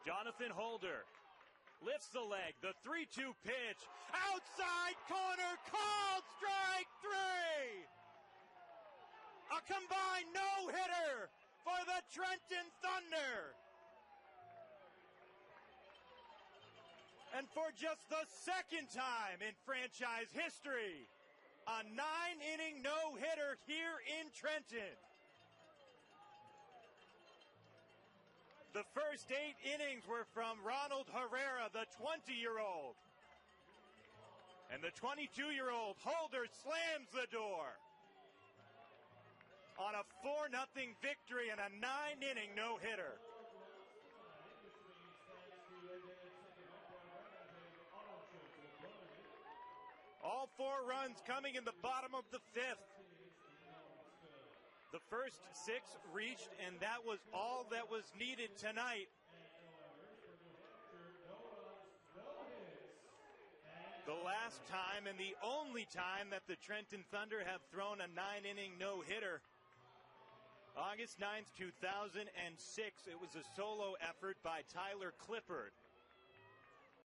Jonathan Holder lifts the leg, the 3-2 pitch, outside corner, called strike 3! A combined no-hitter for the Trenton Thunder! And for just the second time in franchise history, a 9-inning no-hitter here in Trenton. The first 8 innings were from Ronald Herrera, the 20-year-old. And the 22-year-old Holder slams the door on a 4-0 victory and a 9-inning no-hitter. All 4 runs coming in the bottom of the 5th. The first 6 reached, and that was all that was needed tonight. The last time and the only time that the Trenton Thunder have thrown a 9-inning no-hitter. August 9th, 2006, it was a solo effort by Tyler Clippard.